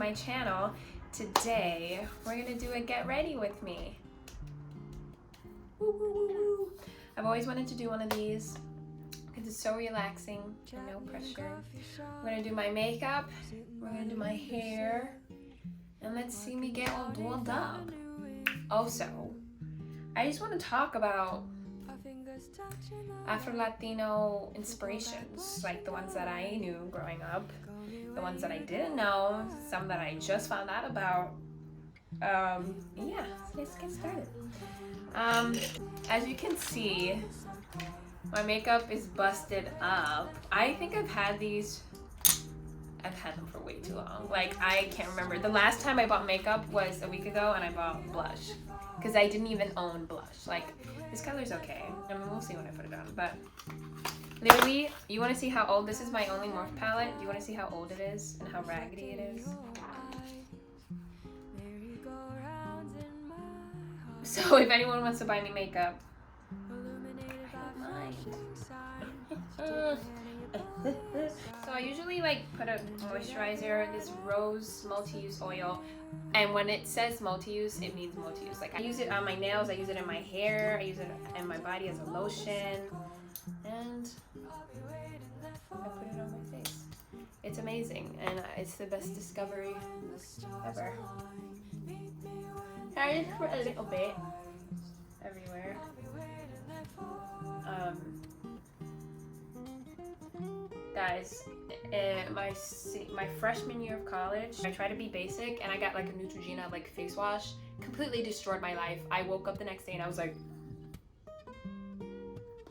my channel. Today we're gonna do a get ready with me. Woo, woo, woo, woo. I've always wanted to do one of these because it's so relaxing and no pressure. I'm gonna do my makeup, we're gonna do my hair, and let's see me get all dolled up. Also, I just want to talk about Afro-latino inspirations, like the ones that I knew growing up, the ones that I didn't know, some that I just found out about. Yeah, so let's get started. As you can see, my makeup is busted up. I think I've had them for way too long. Like, I can't remember. The last time I bought makeup was a week ago, and I bought blush because I didn't even own blush. Like, this color's okay. I mean, we'll see when I put it on, but literally, you want to see how old this is? My only Morphe palette. Do you want to see how old it is and how raggedy it is? So if anyone wants to buy me makeup, I don't mind. So I usually put a moisturizer, this rose multi-use oil, and when it says multi-use, it means multi-use. Like, I use it on my nails, I use it in my hair, I use it in my body as a lotion, and I put it on my face. It's amazing, and it's the best discovery ever. I just put a little bit everywhere. Guys, my freshman year of college, I tried to be basic, and I got like a Neutrogena face wash. Completely destroyed my life. I woke up the next day and I was like,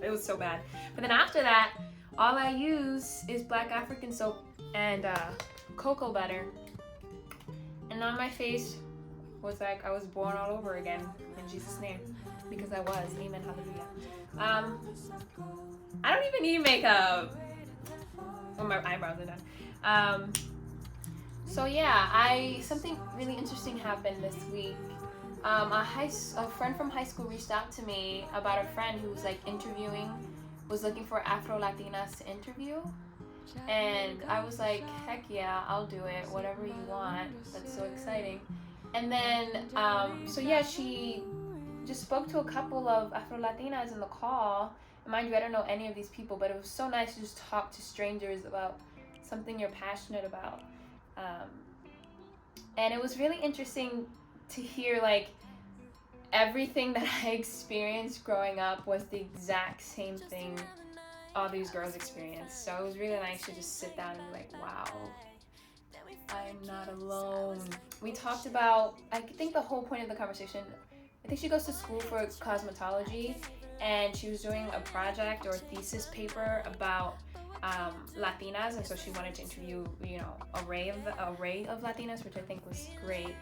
it was so bad. But then after that, all I use is black African soap and cocoa butter, and now my face was like I was born all over again in Jesus' name, because I was. Amen, hallelujah. I don't even need makeup. Well, my eyebrows are done. So yeah, something really interesting happened this week. A friend from high school reached out to me about a friend who was was looking for Afro-Latinas to interview. And I was like, heck yeah, I'll do it, whatever you want. That's so exciting. And then, so yeah, she just spoke to a couple of Afro-Latinas in the call. And mind you, I don't know any of these people, but it was so nice to just talk to strangers about something you're passionate about. And it was really interesting to hear, everything that I experienced growing up was the exact same thing all these girls experienced. So it was really nice to just sit down and be like, wow, I'm not alone. We talked about, I think the whole point of the conversation, I think she goes to school for cosmetology, and she was doing a project or a thesis paper about Latinas, and so she wanted to interview, array of Latinas, which I think was great.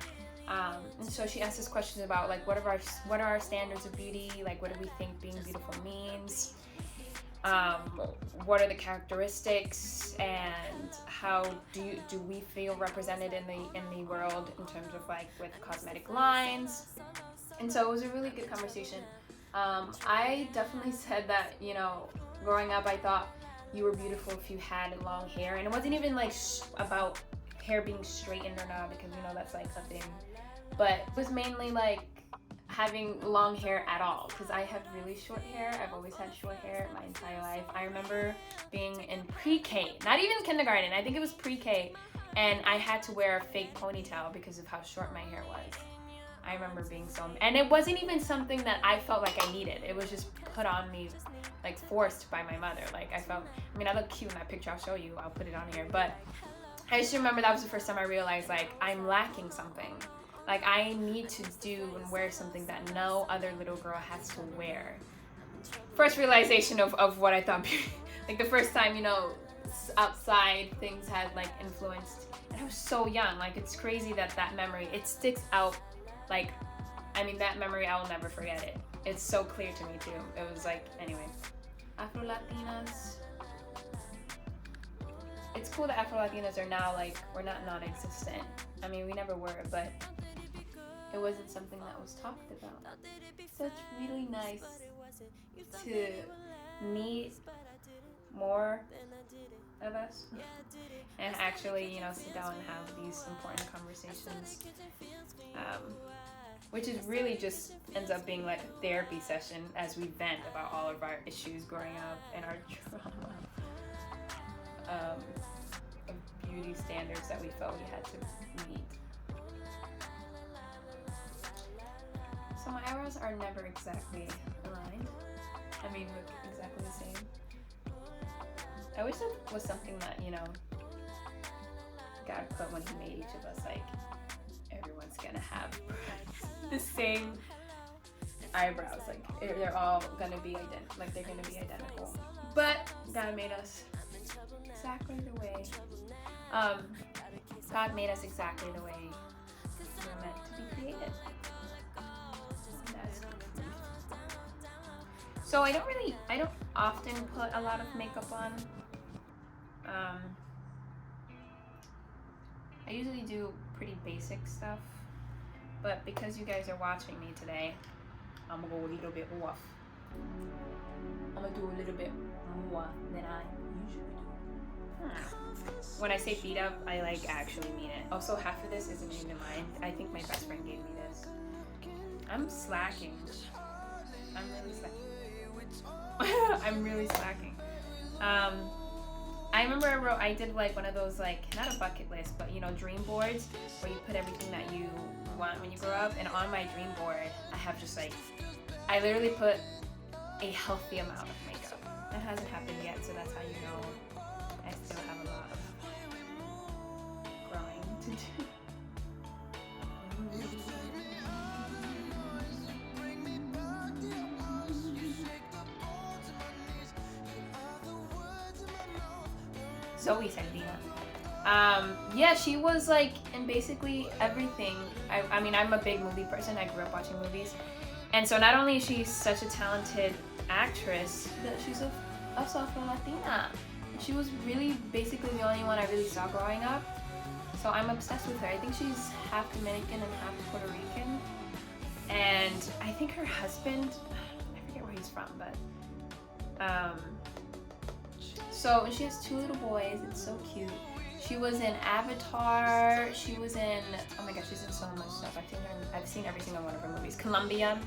And so she asked us questions about what are our standards of beauty, what do we think being beautiful means, what are the characteristics, and how do we feel represented in the world in terms of with cosmetic lines. And so it was a really good conversation. I definitely said that, growing up I thought you were beautiful if you had long hair, and it wasn't even about hair being straightened or not, because that's a thing, but it was mainly having long hair at all, because I have really short hair. I've always had short hair my entire life. I remember being in pre-K, not even kindergarten, I think it was pre-K, and I had to wear a fake ponytail because of how short my hair was. I remember being and it wasn't even something that I felt like I needed. It was just put on me, forced by my mother. I look cute in that picture. I'll show you. I'll put it on here. But I just remember that was the first time I realized, I'm lacking something. I need to do and wear something that no other little girl has to wear. First realization of what I thought beauty, the first time, outside things had, influenced. And I was so young. It's crazy that memory, it sticks out. That memory, I will never forget it. It's so clear to me too. It was anyway. Afro-Latinas. It's cool that Afro-Latinas are now we're not non-existent. We never were, but it wasn't something that was talked about. So it's really nice to meet more of us and actually, you know, sit down and have these important conversations, which is really just ends up being like a therapy session as we vent about all of our issues growing up and our trauma of beauty standards that we felt we had to meet. So my eyebrows are never exactly aligned. I mean, look exactly the same. I wish that was something that, you know, God put when He made each of us, like, everyone's gonna have the same eyebrows. Like, they're all gonna be identical. But God made us exactly the way, God made us exactly the way we're meant to be created. That's so I don't often put a lot of makeup on. I usually do pretty basic stuff, but because you guys are watching me today, I'm gonna go a little bit off. I'm gonna do a little bit more than I usually do. When I say beat up, I like actually mean it. Also, half of this isn't even mine. I think my best friend gave me this. I'm slacking. I'm really slacking. I'm really slacking. I remember I did like one of those, like, not a bucket list, but, you know, dream boards where you put everything that you want when you grow up. And on my dream board, I have just like, I literally put a healthy amount of makeup. That hasn't happened yet, so that's how you know I still have a lot of growing to do. Zoe Sardina. Yeah, she was like in basically everything. I mean, I'm a big movie person. I grew up watching movies. And so not only is she such a talented actress, but she's also Afro-Latina. She was really basically the only one I really saw growing up. So I'm obsessed with her. I think she's half Dominican and half Puerto Rican. And I think her husband, I forget where he's from, but so she has 2 little boys. It's so cute. She was in Avatar. She was in, oh my gosh, she's in so much stuff. I've seen every single one of her movies. Colombiana,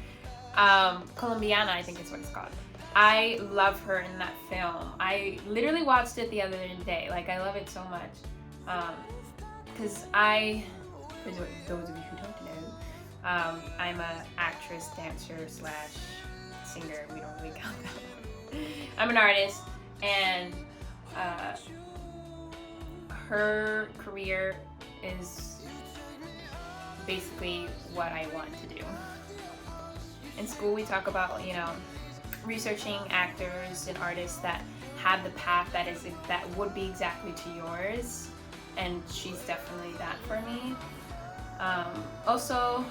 I think is what it's called. I love her in that film. I literally watched it the other day. Like, I love it so much. Because for those of you who don't know, I'm a actress, dancer / singer. We don't really count that. I'm an artist. And her career is basically what I want to do. In school, we talk about, you know, researching actors and artists that have the path that would be exactly to yours, and she's definitely that for me. Also,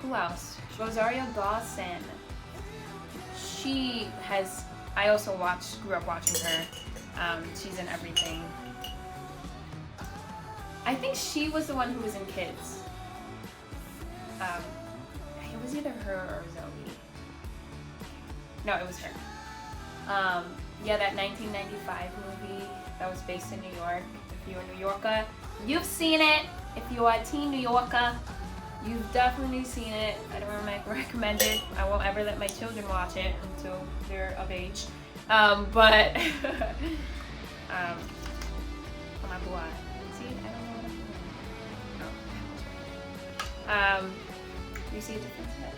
who else? Rosario Dawson. I also grew up watching her. She's in everything. I think she was the one who was in Kids. It was either her or Zoe. No, it was her. Yeah, that 1995 movie that was based in New York. If you're a New Yorker, you've seen it. If you are a teen New Yorker, you've definitely seen it. I don't recommend it. I won't ever let my children watch it until they're of age. But oh my boy. See, I don't know what I'm doing. You see the difference yet?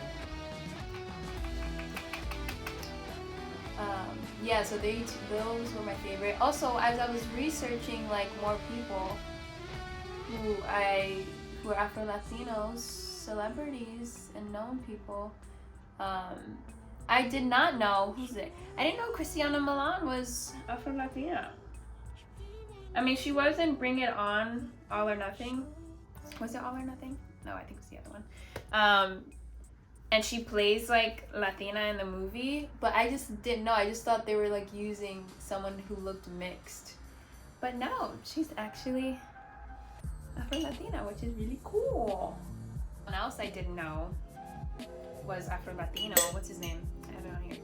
Yeah, so those were my favorite. Also, as I was researching like more people who are Afro-Latinos, celebrities and known people, I did not know I didn't know Christina Milian was Afro-Latina. I mean, she was in Bring It On, All or Nothing. Was it All or Nothing? No, I think it was the other one. And she plays like Latina in the movie, but I just didn't know. I just thought they were like using someone who looked mixed. But no, she's actually Afro-Latina, which is really cool. Someone else I didn't know was Afro-Latino. What's his name? I have it on here.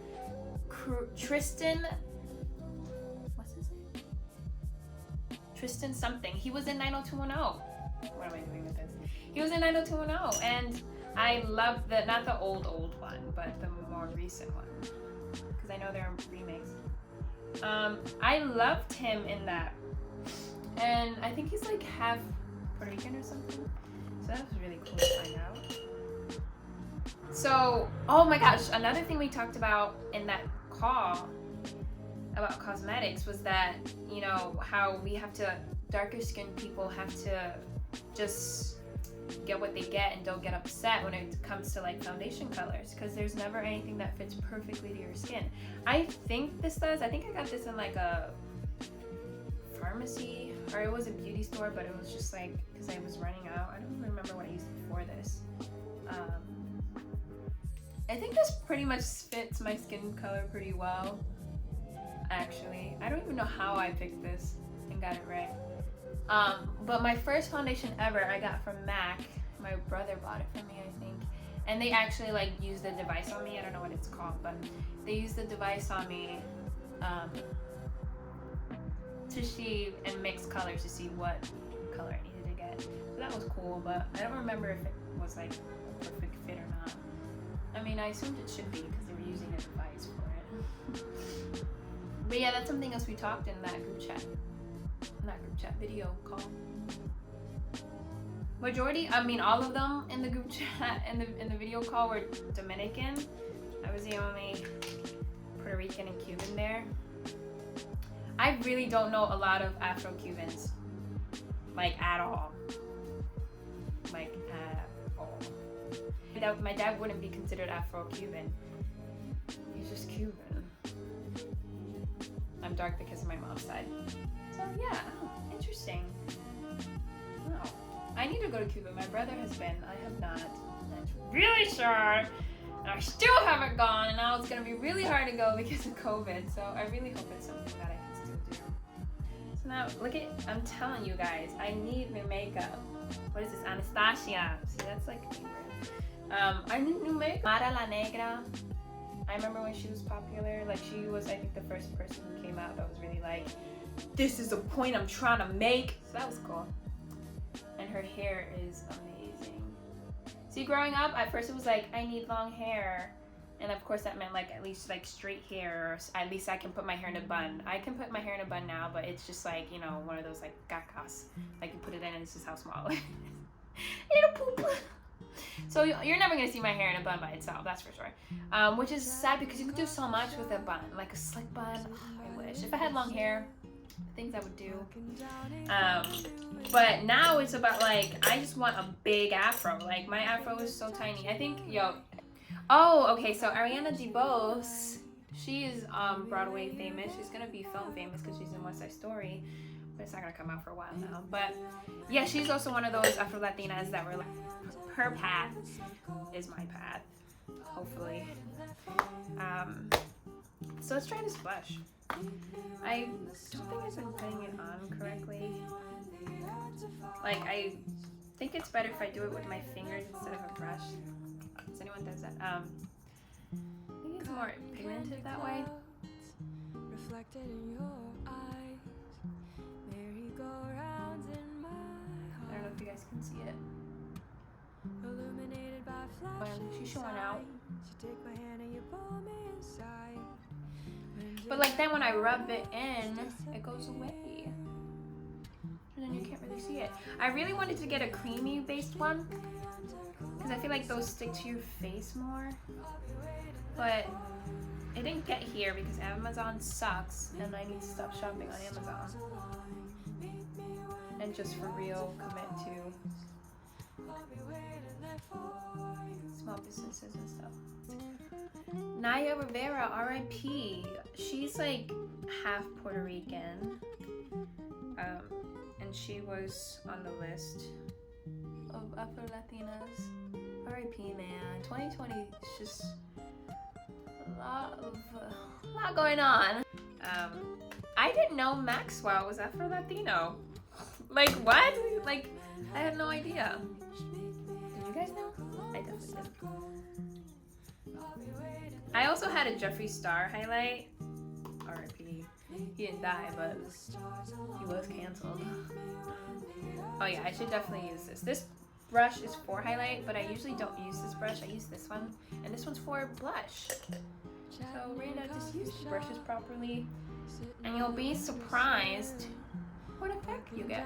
Tristan. What's his Tristan something. He was in 90210. What am I doing with this? He was in 90210, and I love the, not the old one, but the more recent one, because I know there are remakes. I loved him in that, and I think he's like half Puerto Rican or something, so that was really cool to find out. So, oh my gosh, another thing we talked about in that call about cosmetics was that, you know, how we have to, darker skinned people have to just get what they get and don't get upset when it comes to like foundation colors, because there's never anything that fits perfectly to your skin. I think this does. I think I got this in like a pharmacy, or it was a beauty store, but it was just like, because I was running out. I don't remember what I used before this. I think this pretty much fits my skin color pretty well, actually. I don't even know how I picked this and got it right. But my first foundation ever I got from MAC. My brother bought it for me, I think. And they actually like used the device on me. I don't know what it's called, but they used the device on me to see and mix colors to see what color I needed to get. So that was cool, but I don't remember if it was like a perfect fit or not. I mean, I assumed it should be because they were using a device for it. But yeah, that's something else we talked in that group chat. Not group chat, video call. Majority, I mean all of them in the group chat and in the video call were Dominican. I was the only Puerto Rican and Cuban there. I really don't know a lot of Afro-Cubans, like at all. Like at all. My dad wouldn't be considered Afro-Cuban. He's just Cuban. I'm dark because of my mom's side. So yeah, interesting. Oh, I need to go to Cuba. My brother has been. I have not. That's really sure. And I still haven't gone. And now it's gonna be really hard to go because of COVID. So I really hope it's something that I can still do. So now look at. I'm telling you guys. I need new makeup. What is this? Anastasia. See, that's like weird. I need new makeup. Mara La Negra. I remember when she was popular. Like she was, I think, the first person who came out that was really like, this is the point I'm trying to make. So that was cool. And her hair is amazing. See, growing up, at first it was like, I need long hair. And of course that meant like at least like straight hair, or at least I can put my hair in a bun. I can put my hair in a bun now, but it's just like, you know, one of those like gakas. Like you put it in and it's just how small it is. It'll poop. So you're never gonna see my hair in a bun by itself, that's for sure. Which is sad because you can do so much with a bun, like a slick bun. Oh, I wish. If I had long hair, things I would do. But now it's about like, I just want a big afro. Like my afro is so tiny. I think, oh, okay, so Ariana DeBose, she is Broadway famous. She's gonna be film famous because she's in West Side Story. But it's not gonna come out for a while now. But yeah, she's also one of those Afro-Latinas that were like, her path is my path, hopefully. So let's try this blush. I don't think I've been putting it on correctly. Like, I think it's better if I do it with my fingers instead of a brush. Does anyone does that? I think it's more pigmented that way. Reflected in your eyes, merry-go-rounds in my heart. I don't know if you guys can see it. Illuminated by flashes. She's showing out. But like then when I rub it in, it goes away. And then you can't really see it. I really wanted to get a creamy based one, because I feel like those stick to your face more. But it didn't get here because Amazon sucks and I need to stop shopping on Amazon. And just for real commit to small businesses and stuff. Naya Rivera, R.I.P. She's like half Puerto Rican, and she was on the list of Afro-Latinas. R.I.P. man. 2020 is just a lot going on. I didn't know Maxwell was Afro-Latino. Like what? Like I had no idea. Did you guys know? I definitely didn't. I also had a Jeffree Star highlight. R.I.P. He didn't die, but he was canceled. Oh yeah, I should definitely use this. This brush is for highlight, but I usually don't use this brush. I use this one, and this one's for blush. So Rita, just use the brushes properly, and you'll be surprised what effect you get.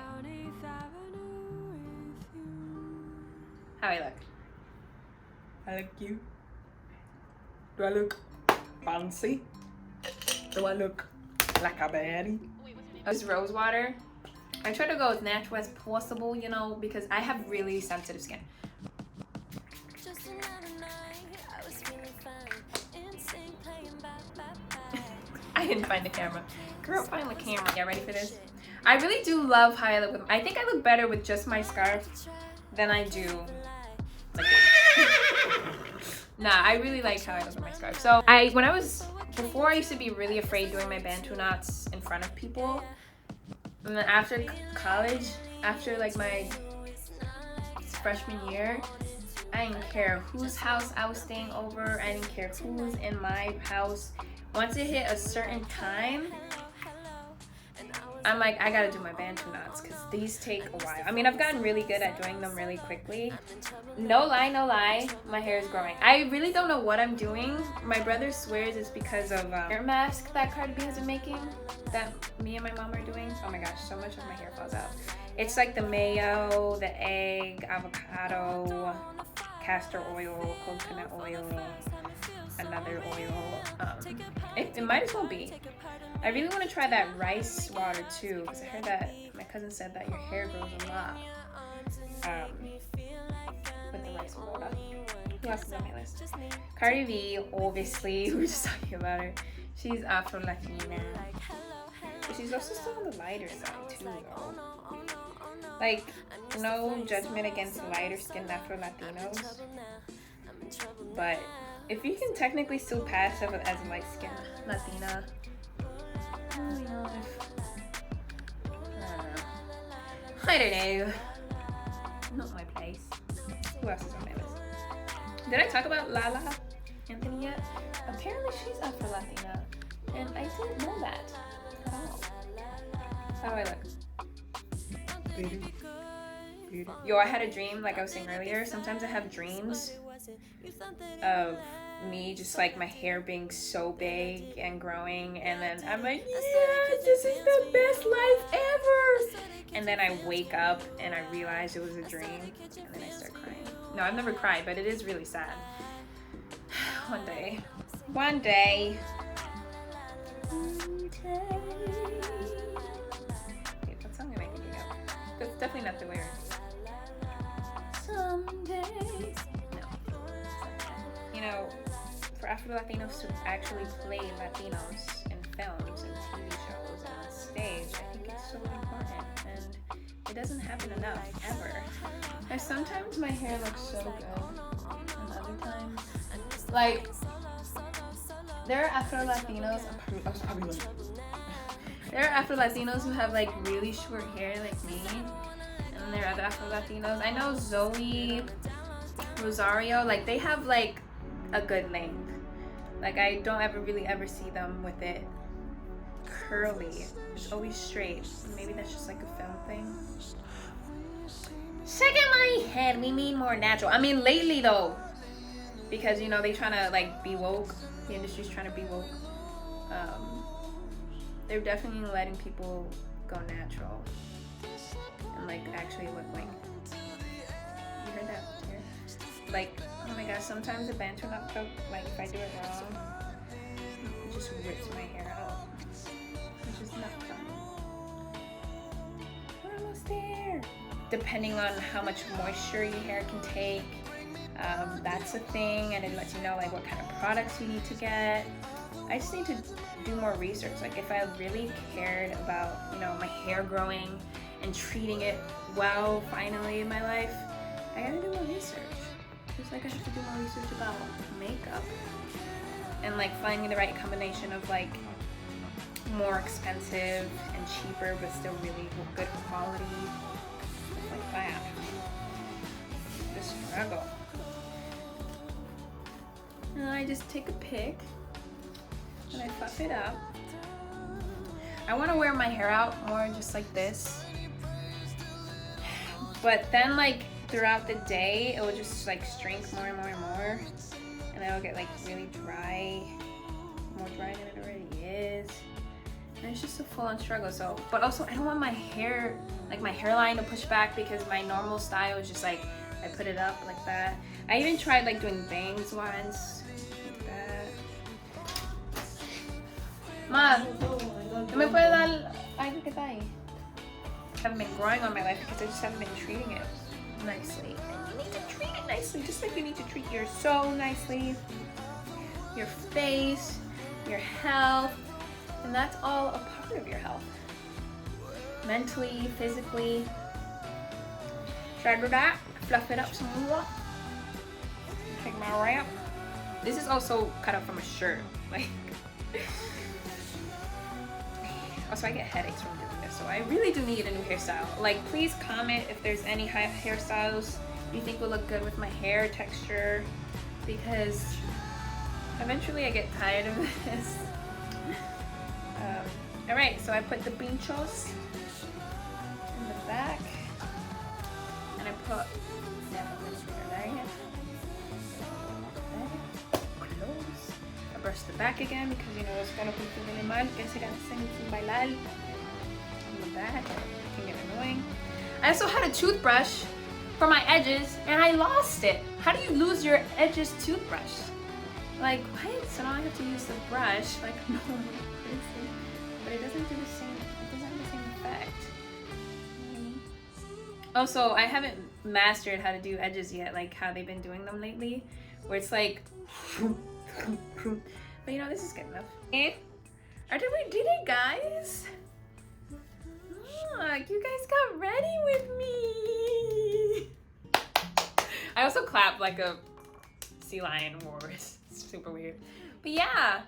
How I look? I look cute. Do I look fancy? Do I look like a baddie? This is rose water. I try to go as natural as possible, you know, because I have really sensitive skin. I didn't find the camera. Girl, find the camera. Yeah, ready for this? I really do love how I look with them. I think I look better with just my scarf than I do like this. Nah, I really like how I look with my scarf. So before I used to be really afraid doing my bantu knots in front of people. And then after college, after like my freshman year, I didn't care whose house I was staying over. I didn't care who was in my house. Once it hit a certain time, I'm like, I gotta do my bantu knots because these take a while. I mean, I've gotten really good at doing them really quickly. No lie, my hair is growing. I really don't know what I'm doing. My brother swears it's because of hair mask that Cardi B has been making that me and my mom are doing. Oh my gosh, so much of my hair falls out. It's like the mayo, the egg, avocado, castor oil, coconut oil, another oil. It might as well be. I really want to try that rice water too, because I heard that my cousin said that your hair grows a lot with the rice water. Who else is on my list? Cardi B, obviously. We were just talking about her. She's Afro-latino, but she's also still on the lighter side too, though. Like, no judgment against lighter skinned Afro-Latinos, but if you can technically still pass as a light skinned Latina, I don't know. Not my place. Who else is on my list? Did I talk about Lala Anthony yet? Apparently she's Afro-Latina, and I didn't know that at all. How do I look? Beauty. Yo, I had a dream, like I was saying earlier. Sometimes I have dreams of me just like my hair being so big and growing, and then I'm like, yes, this is the best life ever, and then I wake up and I realize it was a dream, and then I start crying. No, I've never cried, but it is really sad. One day. Wait, what song am I thinking of? That's definitely not the lyrics. Someday. You know, for Afro-Latinos to actually play Latinos in films and TV shows and on stage, I think it's so important, and it doesn't happen enough, ever. And sometimes my hair looks so good, and other times, like, there are Afro-Latinos, there are Afro-Latinos who have like really short hair like me, and there are other Afro-Latinos. I know Zoe, Rosario, like they have like a good length. Like I don't ever see them with it curly. It's always straight. Maybe that's just like a film thing. Shaking my head, we mean more natural. I mean lately though, because you know they trying to like be woke. The industry's trying to be woke. They're definitely letting people go natural and like actually look like. You heard that? Here? Like, oh my gosh, sometimes the banter knot choke, like if I do it wrong, it just rips my hair out. It's just not fun. We're almost there. Depending on how much moisture your hair can take, that's a thing, and it lets you know like what kind of products you need to get. I just need to do more research. Like if I really cared about, you know, my hair growing and treating it well finally in my life, I gotta do more research. Just like I have to do more research about makeup and like finding the right combination of like more expensive and cheaper but still really good quality, like that. The struggle. And I just take a pic and I fluff it up. I want to wear my hair out more just like this. But then like throughout the day, it will just like shrink more and more and more. And then it'll get like really dry. More dry than it already is. And it's just a full-on struggle. So, but also I don't want my hair, like my hairline to push back, because my normal style is just like, I put it up like that. I even tried like doing bangs once. Like that. Ma, ¿no me puede dar algo que está ahí? Haven't been growing on my life because I just haven't been treating it nicely. And you need to treat it nicely, just like you need to treat your soul nicely, your face, your health, and that's all a part of your health. Mentally, physically. Should I do that? Fluff it up some more. Take my wrap. This is also cut out from a shirt. Like, also I get headaches from doing this, so I really do need a new hairstyle. Like, please comment if there's any hairstyles you think will look good with my hair texture, because eventually I get tired of this. Alright, so I put the pinchos in the back, and I put close. I brush the back again because you know it's gonna be feeling mal, que se cansen sin bailar. In the back, it can get annoying. I also had a toothbrush for my edges, and I lost it. How do you lose your edges toothbrush? Like, what? So now I have to use the brush like a normal person. But it doesn't do the same, it doesn't have the same effect. Also, I haven't mastered how to do edges yet, like how they've been doing them lately, where it's like, but you know, this is good enough. Okay. After we did it, guys. Look, you guys got ready with me. I also clap like a sea lion roar. It's super weird. But yeah.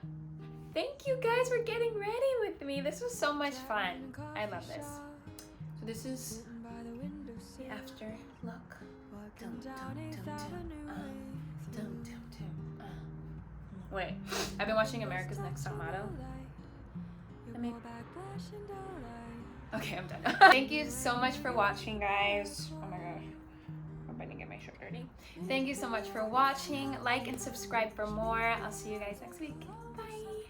Thank you guys for getting ready with me. This was so much fun. I love this. So this is the after look. Wait, I've been watching America's Next Top Model. Okay, I'm done. Thank you so much for watching, guys. Oh my god. I'm going to get my shirt dirty. Thank you so much for watching. Like and subscribe for more. I'll see you guys next week. Bye.